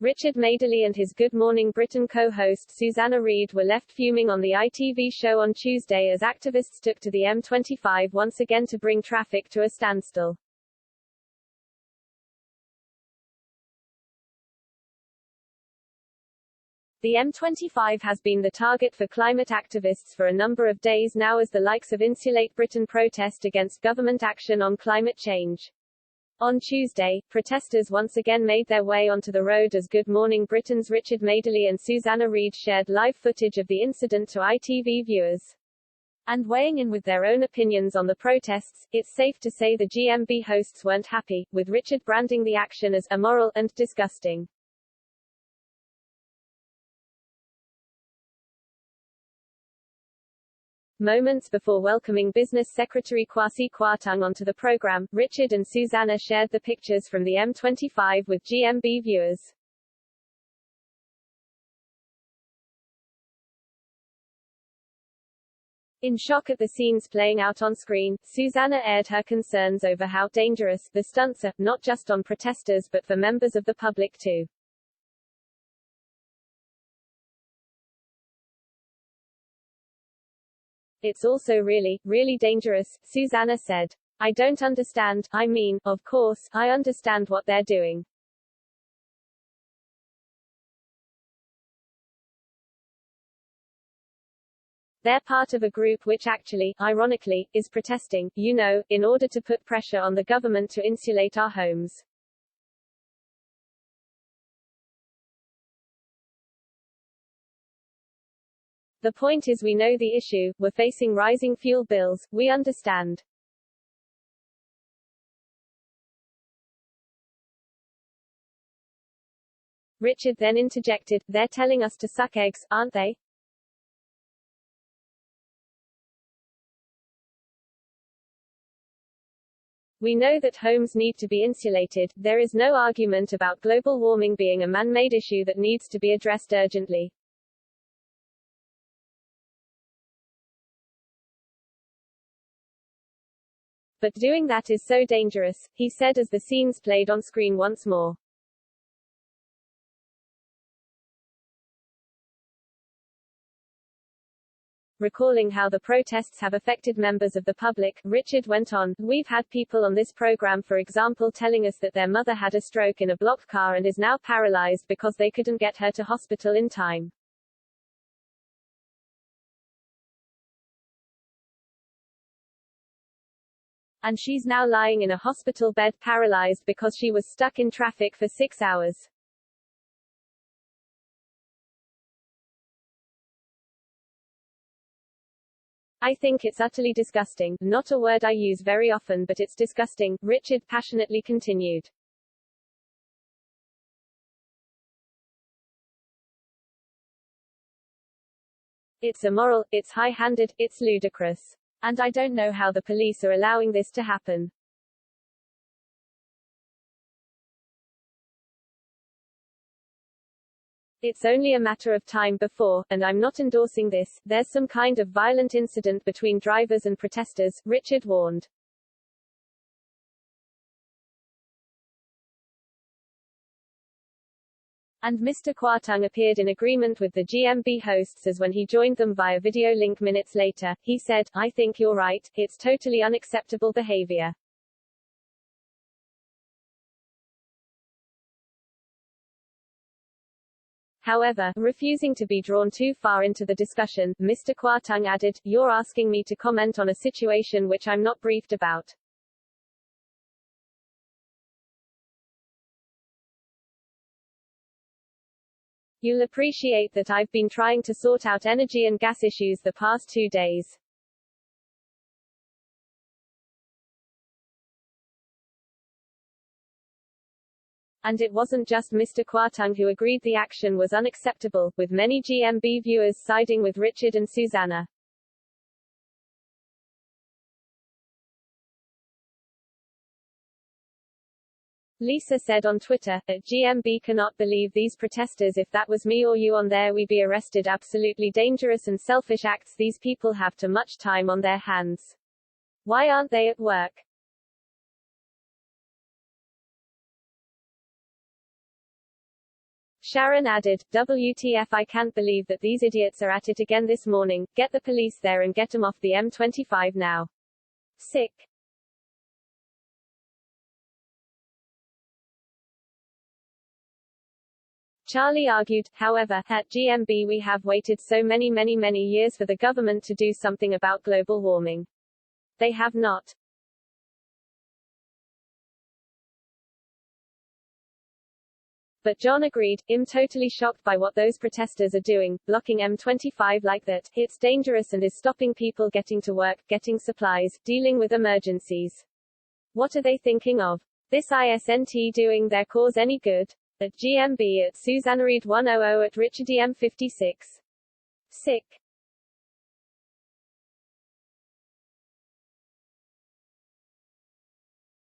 Richard Madeley and his Good Morning Britain co-host Susanna Reid were left fuming on the ITV show on Tuesday as activists took to the M25 once again to bring traffic to a standstill. The M25 has been the target for climate activists for a number of days now as the likes of Insulate Britain protest against government action on climate change. On Tuesday, protesters once again made their way onto the road as Good Morning Britain's Richard Madeley and Susanna Reid shared live footage of the incident to ITV viewers. And weighing in with their own opinions on the protests, it's safe to say the GMB hosts weren't happy, with Richard branding the action as immoral and disgusting. Moments before welcoming Business Secretary Kwasi Kwarteng onto the program, Richard and Susanna shared the pictures from the M25 with GMB viewers. In shock at the scenes playing out on screen, Susanna aired her concerns over how dangerous the stunts are, not just on protesters but for members of the public too. It's also really, really dangerous, Susanna said. I don't understand, I mean, of course, I understand what they're doing. They're part of a group which actually, ironically, is protesting, you know, in order to put pressure on the government to insulate our homes. The point is we know the issue, we're facing rising fuel bills, we understand. Richard then interjected, they're telling us to suck eggs, aren't they? We know that homes need to be insulated, there is no argument about global warming being a man-made issue that needs to be addressed urgently. But doing that is so dangerous, he said as the scenes played on screen once more. Recalling how the protests have affected members of the public, Richard went on, we've had people on this program for example telling us that their mother had a stroke in a blocked car and is now paralyzed because they couldn't get her to hospital in time. And she's now lying in a hospital bed paralyzed because she was stuck in traffic for 6 hours. I think it's utterly disgusting, not a word I use very often but it's disgusting, Richard passionately continued. It's immoral, it's high-handed, it's ludicrous. And I don't know how the police are allowing this to happen. It's only a matter of time before, and I'm not endorsing this, there's some kind of violent incident between drivers and protesters, Richard warned. And Mr. Kwarteng appeared in agreement with the GMB hosts as when he joined them via video link minutes later, he said, I think you're right, it's totally unacceptable behavior. However, refusing to be drawn too far into the discussion, Mr. Kwarteng added, you're asking me to comment on a situation which I'm not briefed about. You'll appreciate that I've been trying to sort out energy and gas issues the past 2 days. And it wasn't just Mr. Kwarteng who agreed the action was unacceptable, with many GMB viewers siding with Richard and Susanna. Lisa said on Twitter, at GMB cannot believe these protesters if that was me or you on there we'd be arrested absolutely dangerous and selfish acts these people have too much time on their hands. Why aren't they at work? Sharon added, WTF, I can't believe that these idiots are at it again this morning. Get the police there and get 'em off the M25 now. Sick. Charlie argued, however, at GMB we have waited so many years for the government to do something about global warming. They have not. But John agreed, I'm totally shocked by what those protesters are doing, blocking M25 like that. It's dangerous and is stopping people getting to work, getting supplies, dealing with emergencies. What are they thinking of? This isn't doing their cause any good. At GMB at Susanna Reid 100 at Richard M56. Sick.